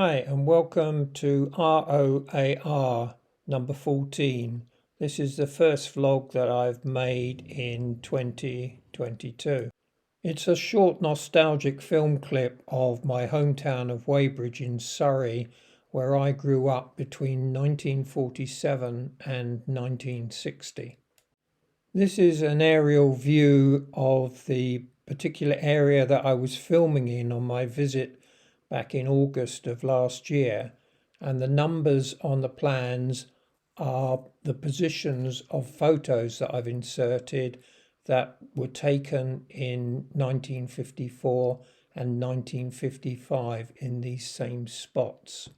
Hi and welcome to R.O.A.R number 14. This is the first vlog that I've made in 2022. It's a short nostalgic film clip of my hometown of Weybridge in Surrey, where I grew up between 1947 and 1960. This is an aerial view of the particular area that I was filming in on my visit back in August of last year, and the numbers on the plans are the positions of photos that I've inserted that were taken in 1954 and 1955 in these same spots.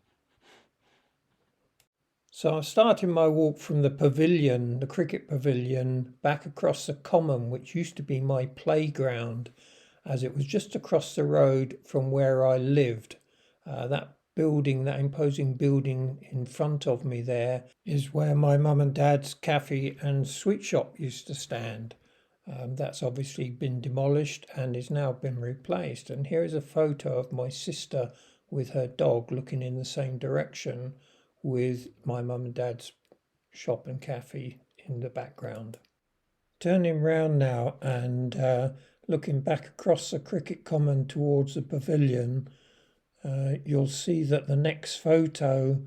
So I started my walk from the pavilion, the cricket pavilion, back across the common, which used to be my playground, as it was just across the road from where I lived. That building, that imposing building in front of me there, is where my mum and dad's cafe and sweet shop used to stand. That's obviously been demolished and is now been replaced. And here is a photo of my sister with her dog looking in the same direction, with my mum and dad's shop and cafe in the background. Turning round now and looking back across the cricket common towards the pavilion, you'll see that the next photo,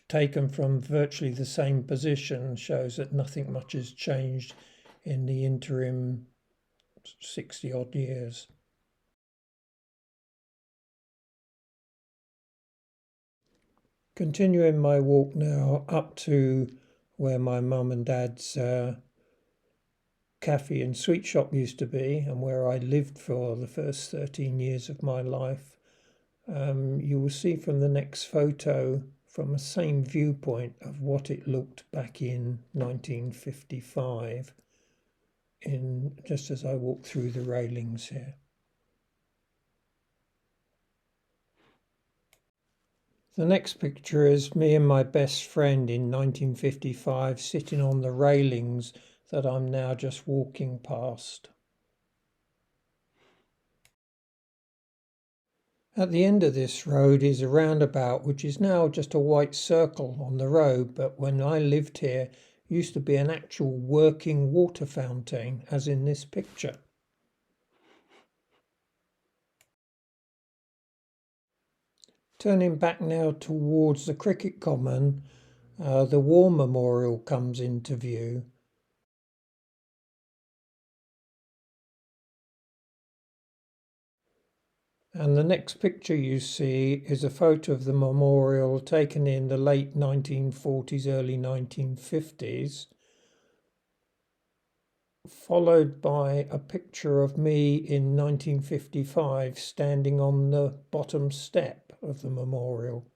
taken from virtually the same position, shows that nothing much has changed in the interim 60 odd years. Continuing my walk now up to where my mum and dad's cafe and sweet shop used to be, and where I lived for the first 13 years of my life. You will see from the next photo, from the same viewpoint, of what it looked back in 1955, just as I walk through the railings here. The next picture is me and my best friend in 1955 sitting on the railings that I'm now just walking past. At the end of this road is a roundabout, which is now just a white circle on the road, but when I lived here used to be an actual working water fountain, as in this picture. Turning back now towards the cricket common, the War Memorial comes into view. And the next picture you see is a photo of the memorial taken in the late 1940s, early 1950s, followed by a picture of me in 1955 standing on the bottom step of the memorial.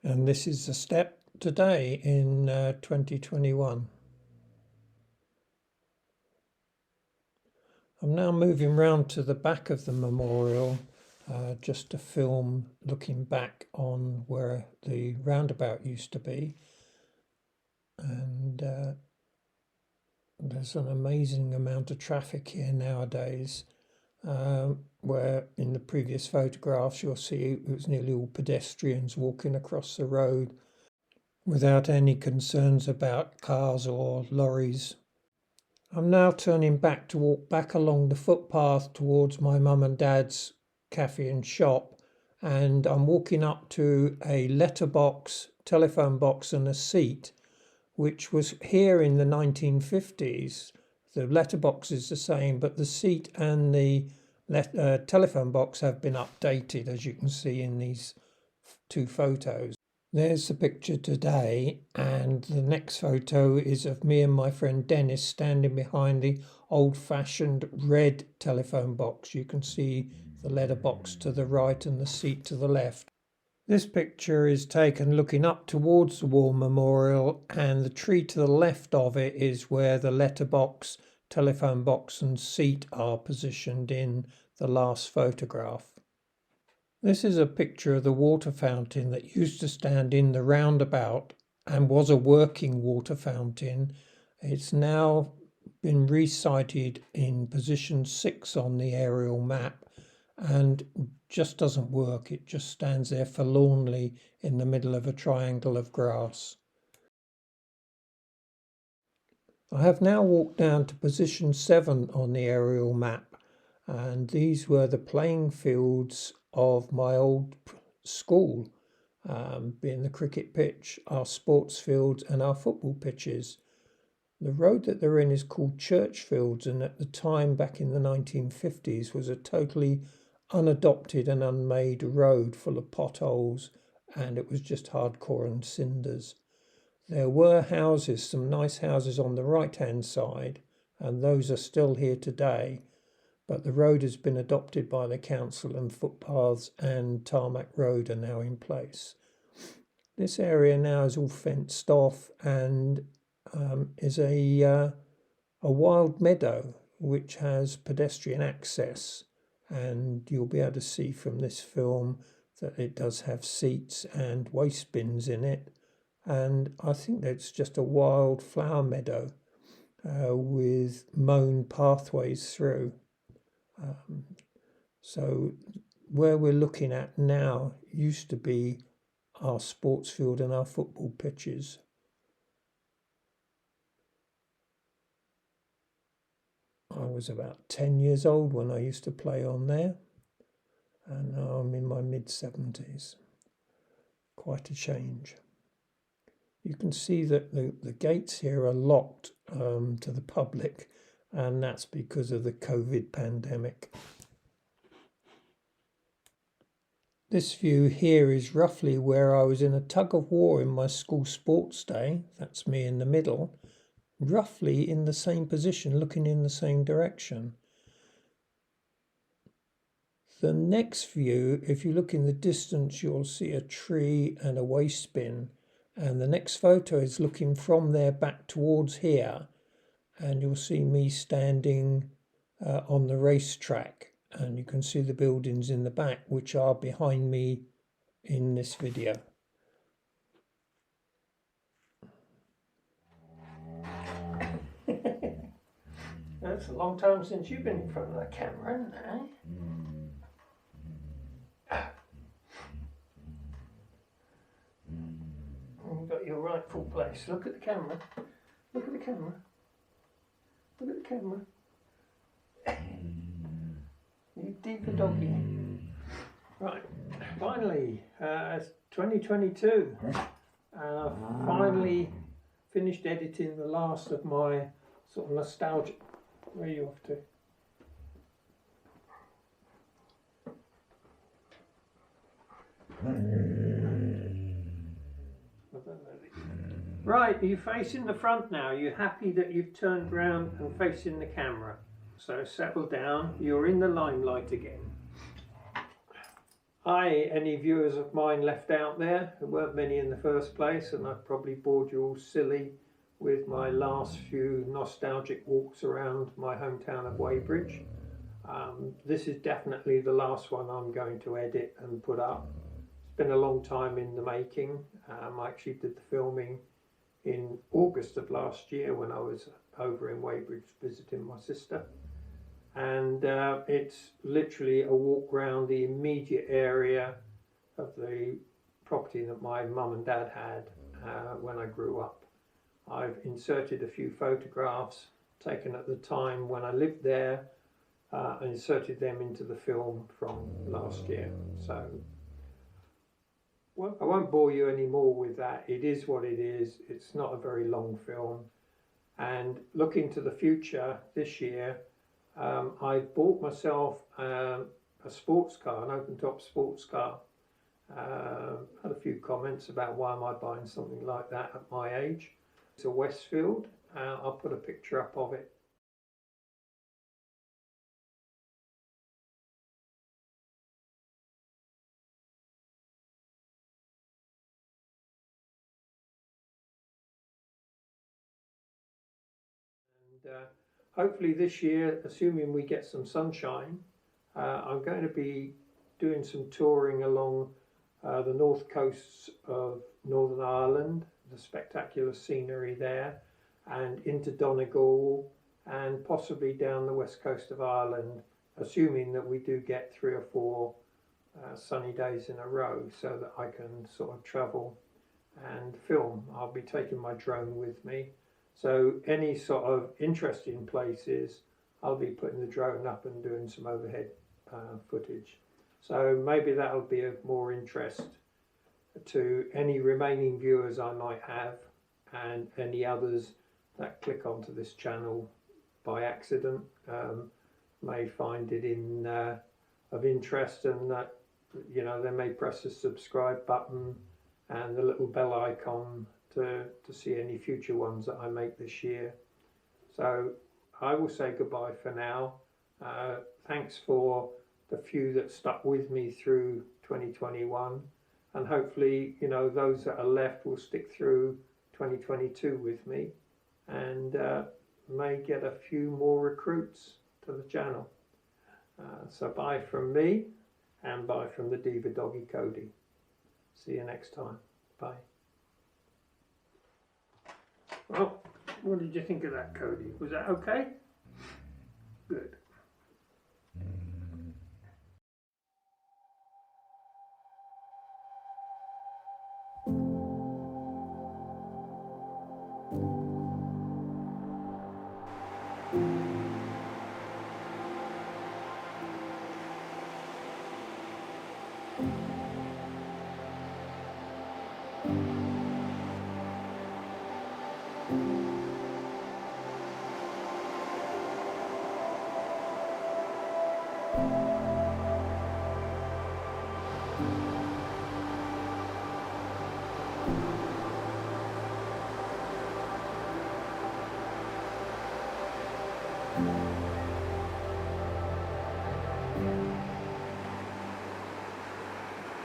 And this is the step today in 2021. I'm now moving round to the back of the memorial just to film looking back on where the roundabout used to be. And there's an amazing amount of traffic here nowadays, where in the previous photographs you'll see it was nearly all pedestrians walking across the road without any concerns about cars or lorries. I'm now turning back to walk back along the footpath towards my mum and dad's cafe and shop, and I'm walking up to a letterbox, telephone box and a seat, which was here in the 1950s. The letterbox is the same, but the seat and the telephone box have been updated, as you can see in these two photos. There's the picture today, and the next photo is of me and my friend Dennis standing behind the old-fashioned red telephone box. You can see the letterbox to the right and the seat to the left. This picture is taken looking up towards the War Memorial, and the tree to the left of it is where the letterbox, telephone box and seat are positioned in the last photograph. This is a picture of the water fountain that used to stand in the roundabout and was a working water fountain. It's now been resighted in position 6 on the aerial map and just doesn't work. It just stands there forlornly in the middle of a triangle of grass. I have now walked down to position 7 on the aerial map, and these were the playing fields of my old school, being the cricket pitch, our sports fields and our football pitches. The road that they're in is called Churchfields, and at the time, back in the 1950s, was a totally unadopted and unmade road full of potholes, and it was just hardcore and cinders. There were houses, some nice houses on the right-hand side, and those are still here today, but the road has been adopted by the council and footpaths and tarmac road are now in place. This area now is all fenced off and is a wild meadow which has pedestrian access, and you'll be able to see from this film that it does have seats and waste bins in it, and I think that's just a wild flower meadow with mown pathways through. So where we're looking at now used to be our sports field and our football pitches. I was about 10 years old when I used to play on there, and now I'm in my mid-70s. Quite a change. You can see that the gates here are locked to the public, and that's because of the COVID pandemic. This view here is roughly where I was in a tug of war in my school sports day. That's me in the middle. Roughly in the same position, looking in the same direction. The next view, if you look in the distance, you'll see a tree and a waste bin. And the next photo is looking from there back towards here. And you'll see me standing on the racetrack. And you can see the buildings in the back, which are behind me in this video. That's a long time since you've been in front of the camera, isn't it? You've got your rightful place. Look at the camera. Look at the camera. Look at the camera. You diva doggy. Right, finally, it's 2022. I've finally finished editing the last of my sort of nostalgic. Where are you off to? Right, are you facing the front now? Are you happy that you've turned round and facing the camera? So settle down, you're in the limelight again. Hi, any viewers of mine left out there? There weren't many in the first place, and I've probably bored you all silly with my last few nostalgic walks around my hometown of Weybridge. This is definitely the last one I'm going to edit and put up. It's been a long time in the making. I actually did the filming in August of last year when I was over in Weybridge visiting my sister. And it's literally a walk around the immediate area of the property that my mum and dad had when I grew up. I've inserted a few photographs taken at the time when I lived there and inserted them into the film from last year. So well, I won't bore you anymore with that. It is what it is. It's not a very long film. And looking to the future this year, I bought myself a sports car, an open-top sports car. Had a few comments about why am I buying something like that at my age. It's a Westfield. I'll put a picture up of it. And hopefully this year, assuming we get some sunshine, I'm going to be doing some touring along the north coasts of Northern Ireland, the spectacular scenery there, and into Donegal, and possibly down the west coast of Ireland, assuming that we do get 3 or 4 sunny days in a row, so that I can sort of travel and film. I'll be taking my drone with me, so any sort of interesting places I'll be putting the drone up and doing some overhead footage. So maybe that'll be of more interest to any remaining viewers I might have, and any others that click onto this channel by accident may find it of interest, and that they may press the subscribe button and the little bell icon to see any future ones that I make this year. So I will say goodbye for now. Thanks for the few that stuck with me through 2021, and hopefully those that are left will stick through 2022 with me, and may get a few more recruits to the channel. So bye from me, and bye from the Diva Doggy Cody. See you next time. Bye. Well, what did you think of that, Cody? Was that okay? Good.